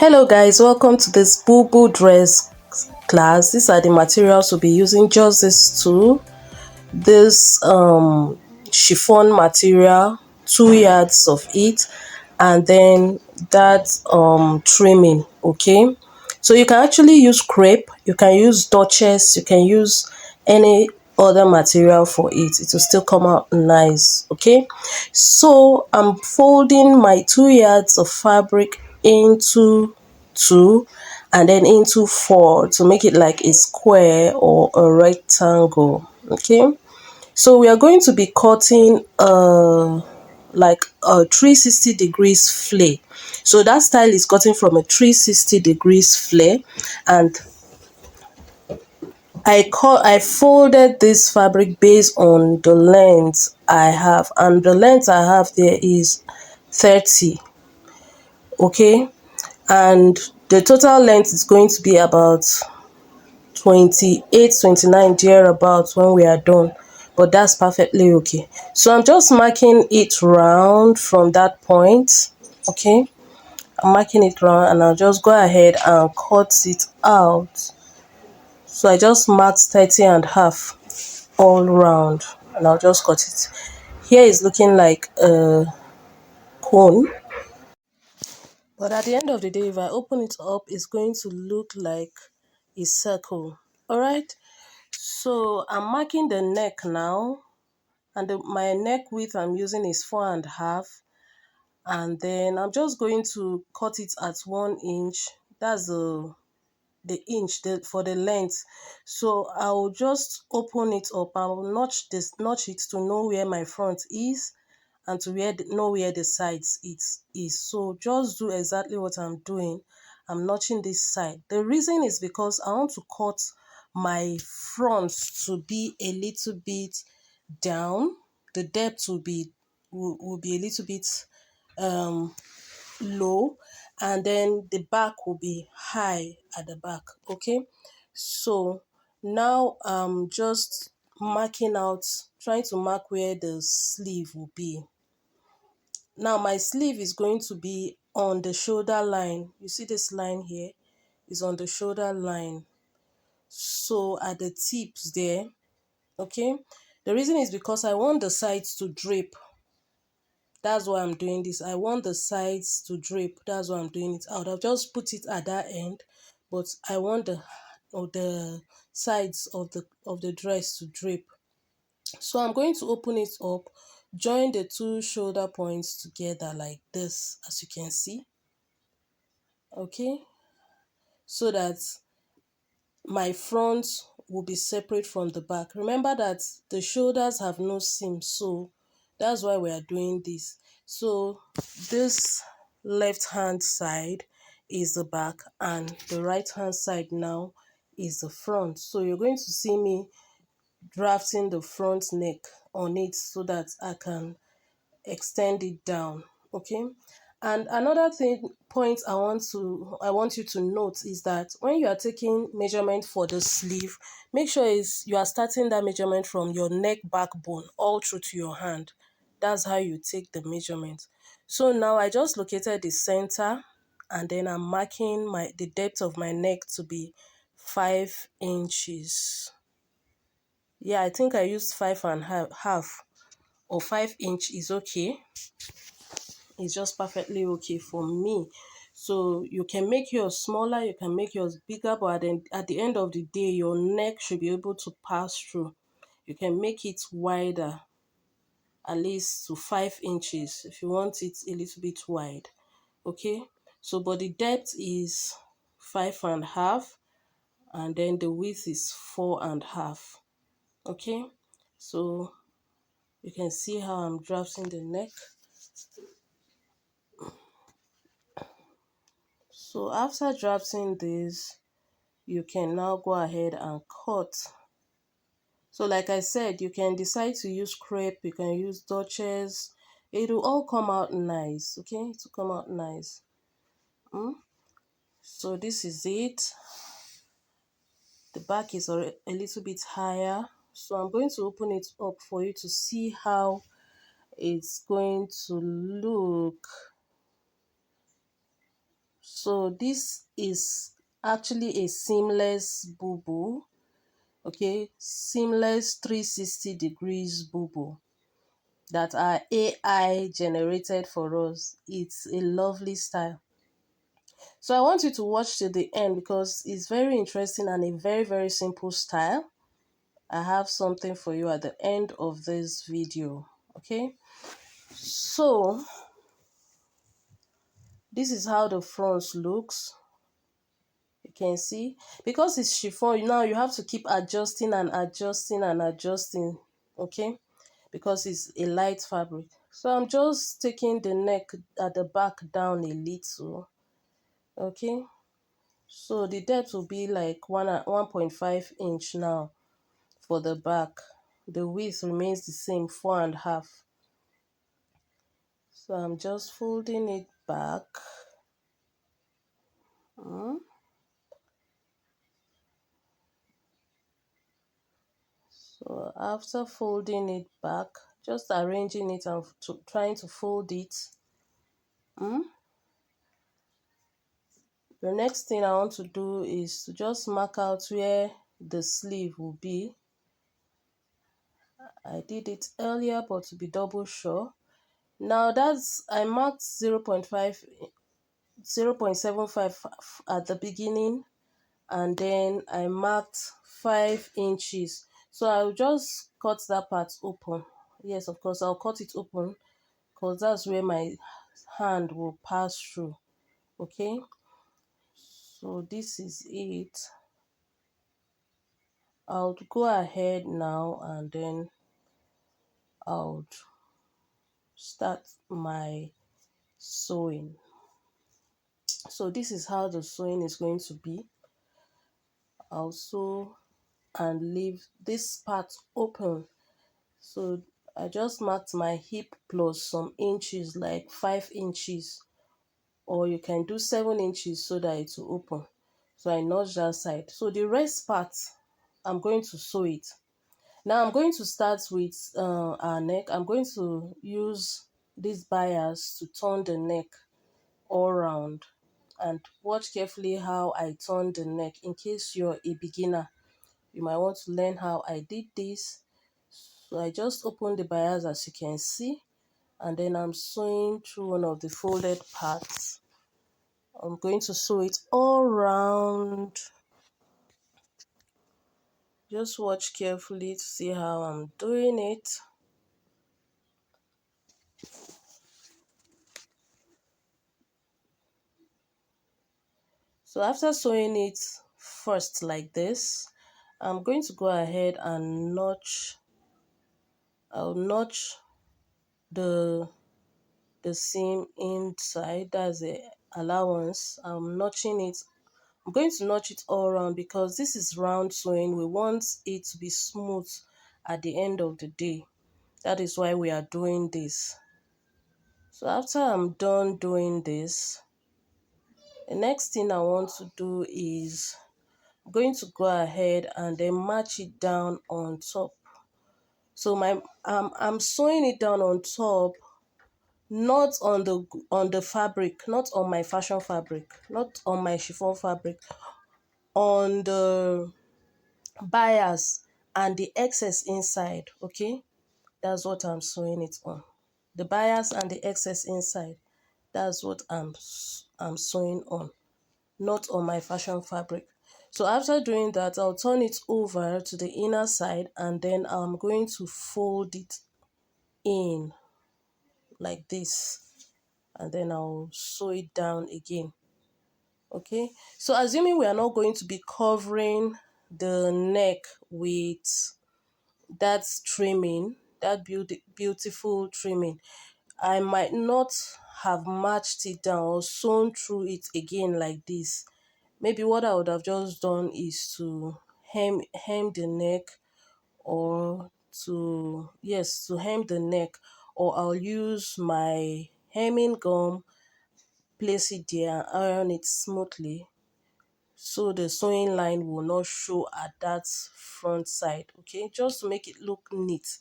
Hello guys, welcome to this Boubou dress class. These are the materials we'll be using. Just this two. This chiffon material, 2 yards of it, and then that trimming. Okay, so you can actually use crepe, you can use Duchess, you can use any other material for it. It will still come out nice. Okay, so I'm folding my 2 yards of fabric into two and then into four to make it like a square or a rectangle. Okay, so we are going to be cutting like a 360 degrees flare. So that style is cutting from a 360 degrees flare, and I folded this fabric based on the length I have, and the length I have there is 30. Okay, and the total length is going to be about 28, 29 thereabouts when we are done, but that's perfectly okay. So I'm just marking it round from that point. Okay, I'm marking it round and I'll just go ahead and cut it out. So I just marked 30 and half all round and I'll just cut it. Here is looking like a cone, but at the end of the day, if I open it up, it's going to look like a circle. All right, so I'm marking the neck now, and my neck width I'm using is 4.5, and then I'm just going to cut it at 1 inch. That's the inch for the length. So I'll just open it up. I'll notch it to know where my front is and to know where the sides it is. So just do exactly what I'm doing. I'm notching this side. The reason is because I want to cut my front to be a little bit down. The depth will be a little bit um low, and then the back will be high at the back. Okay, so now I'm just marking out, trying to mark where the sleeve will be. Now my sleeve is going to be on the shoulder line. You see this line here is on the shoulder line, so at the tips there. Okay, the reason is because I want the sides to drape. That's why I'm doing this. I want the sides to drape. That's why I'm doing it. I would have just put it at that end, but I want the sides of the dress to drape. So I'm going to open it up, join the two shoulder points together like this, as you can see. Okay, so that my front will be separate from the back. Remember that the shoulders have no seam, so that's why we are doing this. So this left hand side is the back and the right hand side now is the front. So you're going to see me drafting the front neck on it so that I can extend it down. Okay, and another point I want you to note is that when you are taking measurement for the sleeve, make sure is you are starting that measurement from your neck backbone all through to your hand. That's how you take the measurement. So now I just located the center, and then I'm marking the depth of my neck to be 5 inches. Yeah, I think I used 5.5, or 5 inch is okay. It's just perfectly okay for me. So you can make yours smaller, you can make yours bigger, but then at the end of the day, your neck should be able to pass through. You can make it wider, at least to 5 inches if you want it a little bit wide. Okay, so but the depth is 5.5, and then the width is 4.5. Okay, so you can see how I'm drafting the neck. So after drafting this, you can now go ahead and cut. So like I said, you can decide to use crepe, you can use Duchess. It will all come out nice. Okay, it will come out nice. So this is it. The back is a little bit higher, so I'm going to open it up for you to see how it's going to look. So this is actually a seamless Boubou. Okay, seamless 360 degrees Boubou that are AI generated for us. It's a lovely style. So I want you to watch to the end because it's very interesting and a very, very simple style. I have something for you at the end of this video. Okay, so this is how the front looks. You can see, because it's chiffon, now you have to keep adjusting and adjusting and adjusting, okay, because it's a light fabric. So I'm just taking the neck at the back down a little, okay. So the depth will be like 1.5 inch now for the back. The width remains the same, 4.5. So I'm just folding it back. So after folding it back, just arranging it and trying to fold it. The next thing I want to do is to just mark out where the sleeve will be. I did it earlier, but to be double sure. Now I marked 0.75 at the beginning, and then I marked 5 inches. So I'll just cut that part open. Yes, of course, I'll cut it open because that's where my hand will pass through. Okay, so this is it. I'll go ahead now and then I'll start my sewing. So this is how the sewing is going to be. I'll sew and leave this part open. So I just marked my hip plus some inches, like 5 inches, or you can do 7 inches so that it will open. So I notch that side. So the rest part, I'm going to sew it. Now I'm going to start with our neck. I'm going to use these bias to turn the neck all round, and watch carefully how I turn the neck. In case you're a beginner, you might want to learn how I did this. So I just open the bias, as you can see, and then I'm sewing through one of the folded parts. I'm going to sew it all round. Just watch carefully to see how I'm doing it. So after sewing it first like this, I'm going to go ahead and I'll notch the seam inside. That's the allowance. I'm notching it. I'm going to notch it all around because this is round sewing. We want it to be smooth at the end of the day. That is why we are doing this. So after I'm done doing this, the next thing I want to do is I'm going to go ahead and then match it down on top. So I'm sewing it down on top, not on the fabric, not on my fashion fabric, not on my chiffon fabric, on the bias and the excess inside. Okay, that's what I'm sewing it on. The bias and the excess inside. That's what I'm sewing on, not on my fashion fabric. So after doing that, I'll turn it over to the inner side and then I'm going to fold it in like this, and then I'll sew it down again. Okay, so assuming we are not going to be covering the neck with that trimming, that beautiful trimming, I might not have matched it down or sewn through it again like this. Maybe what I would have just done is to hem the neck, or to hem the neck, or I'll use my hemming gum, place it there and iron it smoothly so the sewing line will not show at that front side. Okay, just to make it look neat.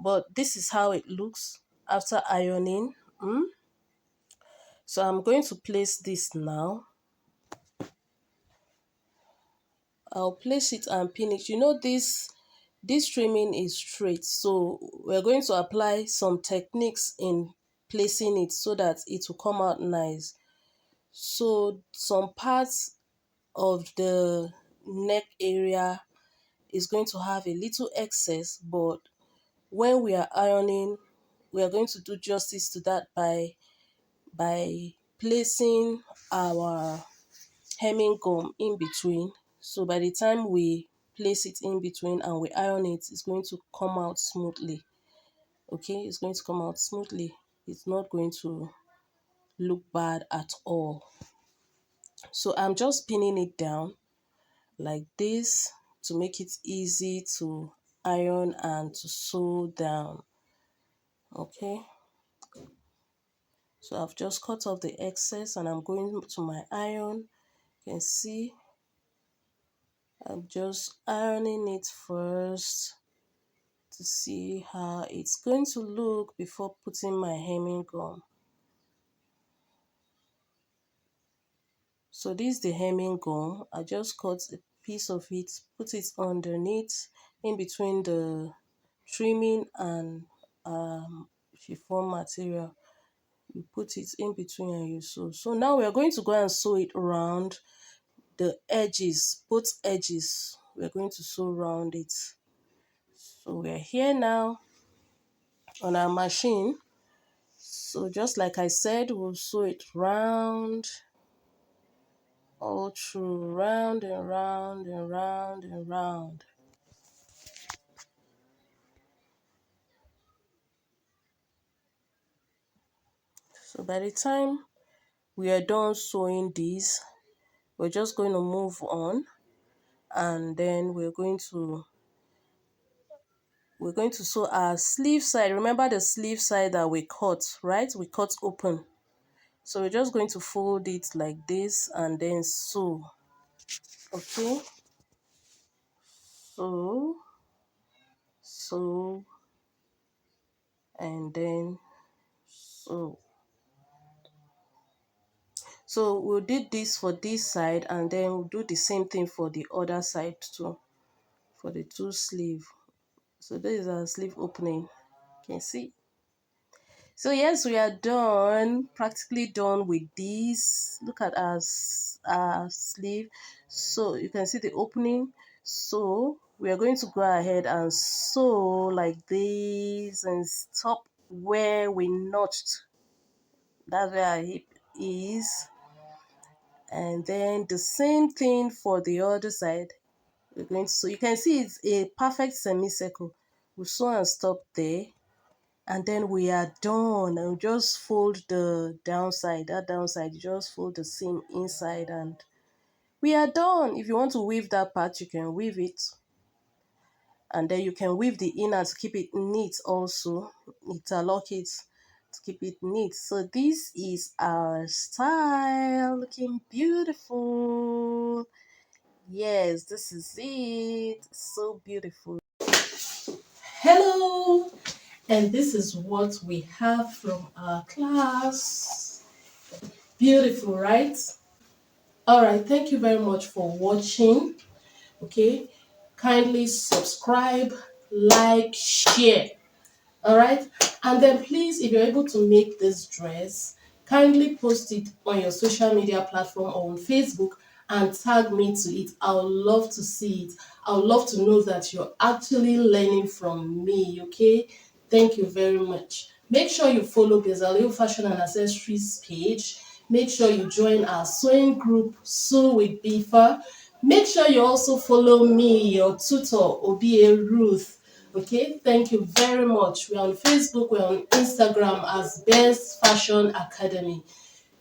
But this is how it looks after ironing. So I'm going to place this now. I'll place it and pin it. You know this trimming is straight, so we're going to apply some techniques in placing it so that it will come out nice. So some parts of the neck area is going to have a little excess, but when we are ironing, we are going to do justice to that by placing our hemming gum in between. So by the time we place it in between and we iron it, it's going to come out smoothly. Okay, it's going to come out smoothly. It's not going to look bad at all. So I'm just pinning it down like this to make it easy to iron and to sew down. Okay, so I've just cut off the excess and I'm going to my iron. You can see I'm just ironing it first to see how it's going to look before putting my hemming gum. So this is the hemming gum. I just cut a piece of it, put it underneath in between the trimming and chiffon material. You put it in between and you sew. So now we are going to go and sew it around the edges, both edges. We're going to sew around it. So we're here now on our machine. So just like I said, we'll sew it round, all through, round and round and round and round. So by the time we are done sewing these, we're just going to move on, and then we're going to sew our sleeve side. Remember the sleeve side that we cut, right? We cut open. So we're just going to fold it like this and then sew. Okay, so sew and then sew. So we'll do this for this side and then we'll do the same thing for the other side too, for the two sleeve. So this is our sleeve opening. You can see. So yes, we are done, practically done with this. Look at our sleeve. So you can see the opening. So we are going to go ahead and sew like this and stop where we notched. That's where our hip is. And then the same thing for the other side. We're going to sew. You can see it's a perfect semicircle. We sew and stop there, and then we are done. And we just fold the downside. That downside, you just fold the seam inside, and we are done. If you want to weave that part, you can weave it, and then you can weave the inner to keep it neat. Also, interlock it to keep it neat. So this is our style, looking beautiful. Yes, this is it. So beautiful. Hello, and this is what we have from our class. Beautiful, right? All right, thank you very much for watching. Okay, kindly subscribe, like, share. All right, and then please, if you're able to make this dress, kindly post it on your social media platform or on Facebook and tag me to it. I would love to see it. I would love to know that you're actually learning from me. Okay, thank you very much. Make sure you follow Bezalel Fashion and Accessories page. Make sure you join our sewing group, Sew with BeFA. Make sure you also follow me, your tutor, Obiye Ruth. Okay, thank you very much. We're on Facebook, we're on Instagram as Best Fashion Academy.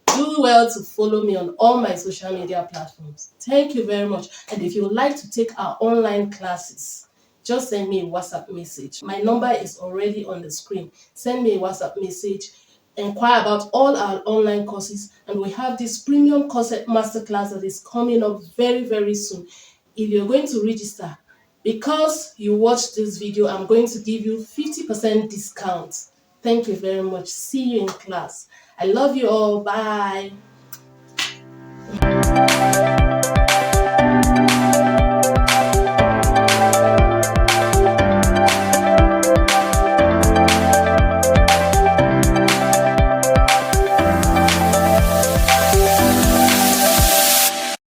Do well to follow me on all my social media platforms. Thank you very much. And if you would like to take our online classes, just send me a WhatsApp message. My number is already on the screen. Send me a WhatsApp message. Inquire about all our online courses, and we have this premium concept masterclass that is coming up very, very soon. If you're going to register, because you watched this video, I'm going to give you 50% discount. Thank you very much. See you in class. I love you all. Bye.